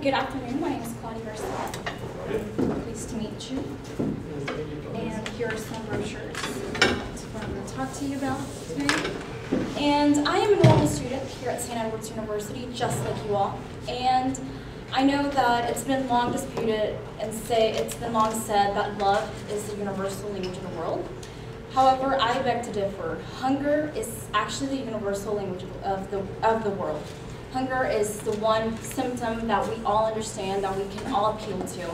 good afternoon. My name is Claudia. Pleased to meet you. And here are some brochures what I'm going to talk to you about today. And I am a normal student here at St. Edward's University, just like you all. And I know that it's been long disputed and it's been long said that love is the universal language of the world. However, I beg to differ. Hunger is actually the universal language of the world. Hunger is the one symptom that we all understand, that we can all appeal to.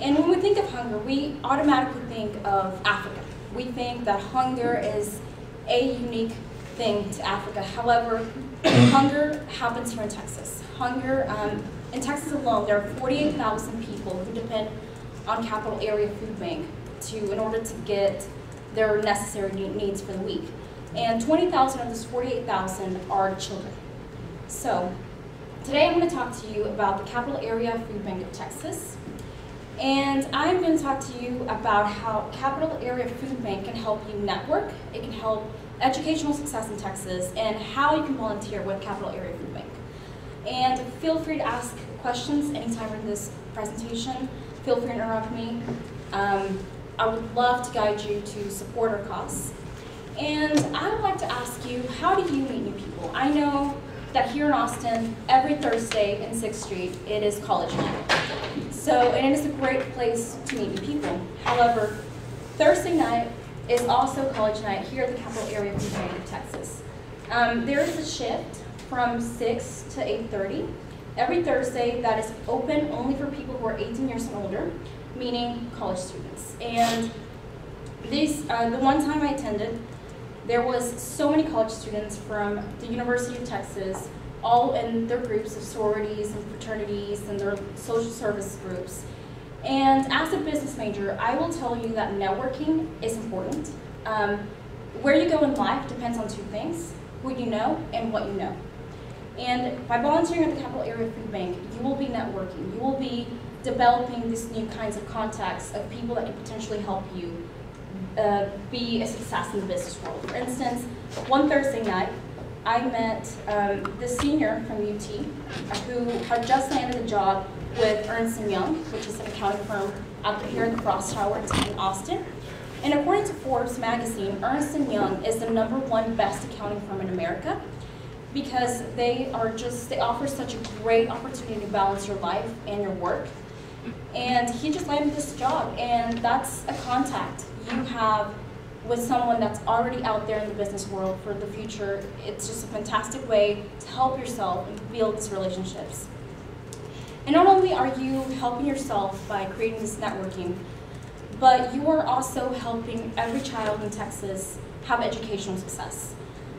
And when we think of hunger, we automatically think of Africa. We think that hunger is a unique thing to Africa. However, hunger happens here in Texas. Hunger, in Texas alone, there are 48,000 people who depend on Capital Area Food Bank in order to get their necessary needs for the week. And 20,000 of those 48,000 are children. So, today I'm going to talk to you about the Capital Area Food Bank of Texas. And I'm going to talk to you about how Capital Area Food Bank can help you network, it can help educational success in Texas, and how you can volunteer with Capital Area Food Bank. And feel free to ask questions anytime during this presentation. Feel free to interrupt me. I would love to guide you to support our cause. And I would like to ask you, how do you meet new people? I know that here in Austin, every Thursday in 6th Street, it is college night. And it is a great place to meet new people. However, Thursday night is also college night here at the Capital Area Food Bank of Texas. There is a shift from 6 to 8:30 every Thursday that is open only for people who are 18 years and older, meaning college students. And the one time I attended, there was so many college students from the University of Texas, all in their groups of sororities and fraternities and their social service groups. And as a business major, I will tell you that networking is important. Where you go in life depends on two things: who you know and what you know. And by volunteering at the Capital Area Food Bank, you will be networking. You will be developing these new kinds of contacts of people that can potentially help you be a success in the business world. For instance, one Thursday night, I met this senior from UT who had just landed a job with Ernst & Young, which is an accounting firm out here in the Frost Tower in Austin. And according to Forbes magazine, Ernst & Young is the #1 best accounting firm in America because they offer such a great opportunity to balance your life and your work. And he just landed this job, and that's a contact you have with someone that's already out there in the business world for the future. It's just a fantastic way to help yourself and build these relationships. And not only are you helping yourself by creating this networking, but you are also helping every child in Texas have educational success.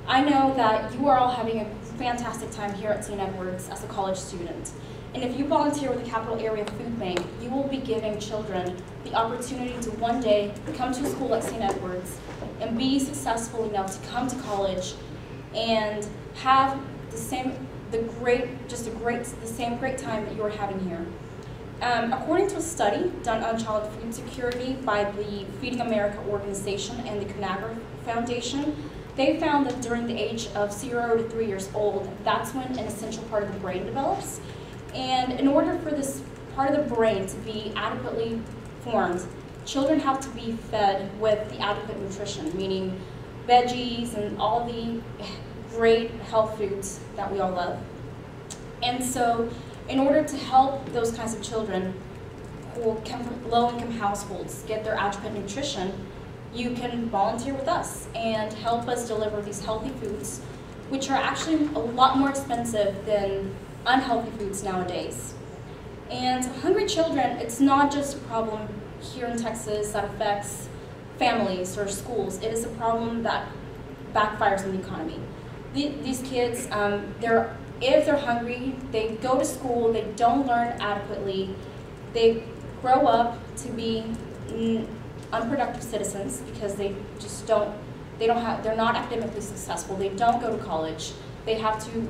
I know that you are all having a fantastic time here at St. Edward's as a college student. And if you volunteer with the Capital Area Food Bank, you will be giving children the opportunity to one day come to a school like St. Edward's and be successful enough to come to college and have the same great time that you are having here. According to a study done on child food security by the Feeding America organization and the Conagra Foundation, they found that during the age of 0 to 3 years old, that's when an essential part of the brain develops. And in order for this part of the brain to be adequately formed, children have to be fed with the adequate nutrition, meaning veggies and all the great health foods that we all love. And so, in order to help those kinds of children who come from low-income households get their adequate nutrition, you can volunteer with us and help us deliver these healthy foods, which are actually a lot more expensive than unhealthy foods nowadays. And hungry children, it's not just a problem here in Texas that affects families or schools. It is a problem that backfires on the economy. These kids, if they're hungry, they go to school, they don't learn adequately, they grow up to be unproductive citizens because they're not academically successful, they don't go to college, they have to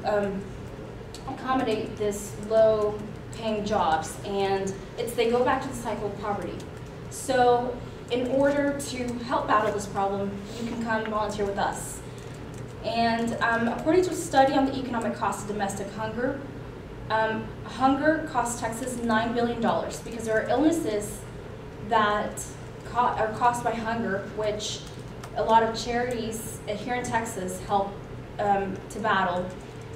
accommodate this low-paying jobs, and they go back to the cycle of poverty. So in order to help battle this problem, you can come volunteer with us. And according to a study on the economic cost of domestic hunger, Hunger costs Texas $9 billion because there are illnesses that are caused by hunger, which a lot of charities here in Texas help to battle.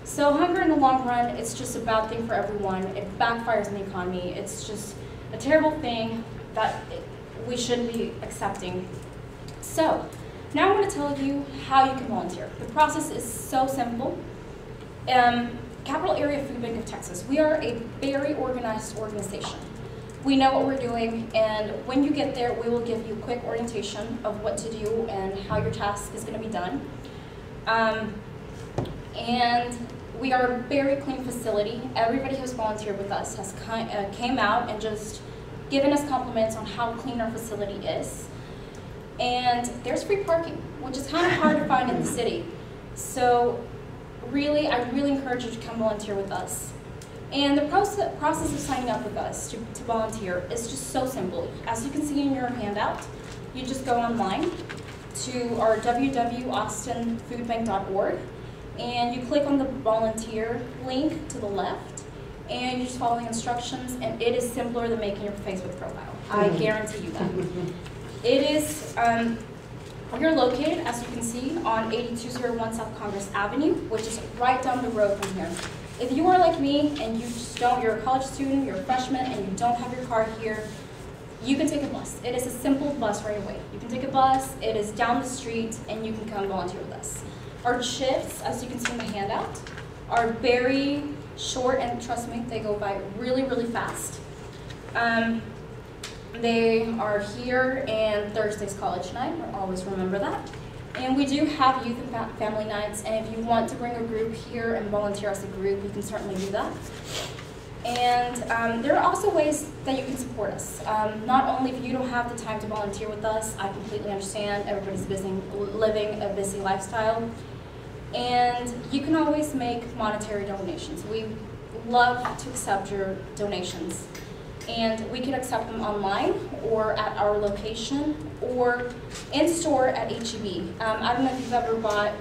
So hunger in the long run, it's just a bad thing for everyone. It backfires on the economy. It's just a terrible thing that we shouldn't be accepting. So now I'm going to tell you how you can volunteer. The process is so simple. Capital Area Food Bank of Texas, we are a very organized organization. We know what we're doing, and when you get there, we will give you a quick orientation of what to do and how your task is going to be done. And we are a very clean facility. Everybody who's volunteered with us has came out and just given us compliments on how clean our facility is. And there's free parking, which is kind of hard to find in the city. So really, I really encourage you to come volunteer with us. And the process of signing up with us to volunteer is just so simple. As you can see in your handout, you just go online to our www.austinfoodbank.org, and you click on the volunteer link to the left, and you just follow the instructions, and it is simpler than making your Facebook profile. I guarantee you that. It is, you're located, as you can see, on 8201 South Congress Avenue, which is right down the road from here. If you are like me and you're a college student, you're a freshman, and you don't have your car here, you can take a bus. It is a simple bus right away. You can take a bus, it is down the street, and you can come volunteer with us. Our shifts, as you can see in the handout, are very short, and trust me, they go by really, really fast. They are here, and Thursday's college night, always remember that. And we do have youth and family nights, and if you want to bring a group here and volunteer as a group, you can certainly do that. And there are also ways that you can support us. Not only if you don't have the time to volunteer with us, I completely understand, everybody's busy, living a busy lifestyle. And you can always make monetary donations. We love to accept your donations. And we can accept them online or at our location or in store at HEB. I don't know if you've ever bought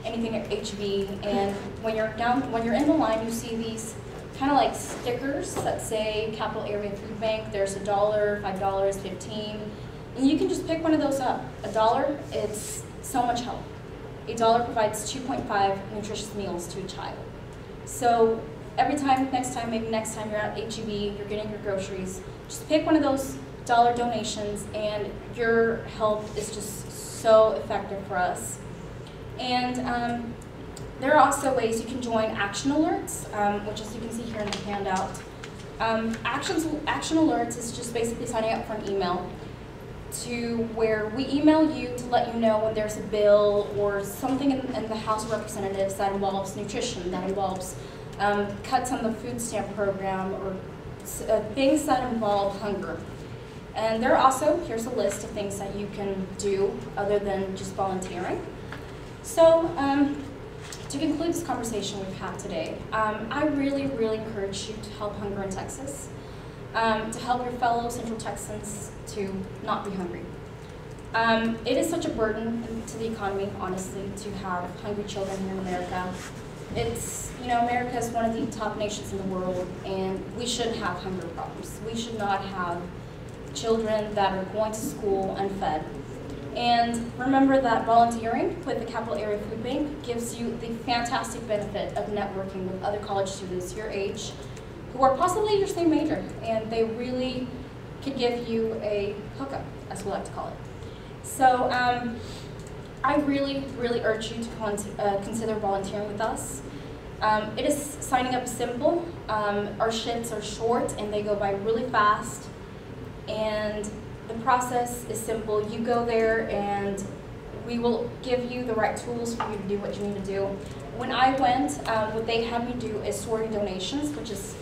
anything at HEB, and when you're in the line, you see these kind of like stickers that say Capital Area Food Bank. There's $1, $5, $15, and you can just pick one of those up. $1, it's so much help. $1 provides 2.5 nutritious meals to a child. So next time maybe next time you're at HEB, you're getting your groceries, just pick one of those dollar donations, and your help is just so effective for us. And there are also ways you can join Action Alerts, which, as you can see here in the handout. Action Alerts is just basically signing up for an email to where we email you to let you know when there's a bill or something in the House of Representatives that involves nutrition, that involves cuts on the food stamp program, or things that involve hunger. And there are also, here's a list of things that you can do other than just volunteering. So to conclude this conversation we've had today, I really, really encourage you to help hunger in Texas, to help your fellow Central Texans to not be hungry. It is such a burden to the economy, honestly, to have hungry children here in America. It's, America is one of the top nations in the world, and we shouldn't have hunger problems. We should not have children that are going to school unfed. And remember that volunteering with the Capital Area Food Bank gives you the fantastic benefit of networking with other college students your age who are possibly your same major, and they really could give you a hookup, as we like to call it. So I really, really urge you to consider volunteering with us. Signing up is simple. Our shifts are short and they go by really fast. And the process is simple. You go there and we will give you the right tools for you to do what you need to do. When I went, what they had me do is sorting donations, which is,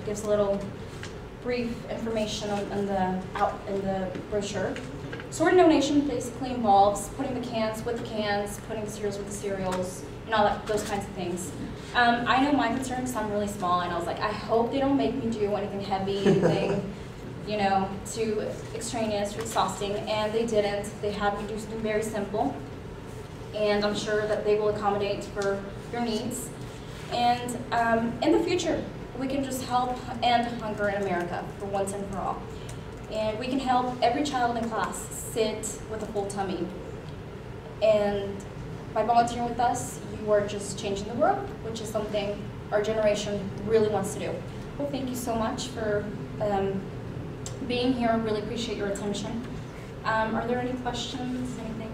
gives a little brief information in the brochure. Sorting donation basically involves putting the cans with the cans, putting the cereals with the cereals, and all those kinds of things. I know my concerns sound really small, and I was like, I hope they don't make me do anything heavy, anything, too extraneous or exhausting, and they didn't. They had me do something very simple, and I'm sure that they will accommodate for your needs. And in the future, we can just help end hunger in America for once and for all. And we can help every child in the class sit with a full tummy. And by volunteering with us, you are just changing the world, which is something our generation really wants to do. Well, thank you so much for being here. I really appreciate your attention. Are there any questions, anything?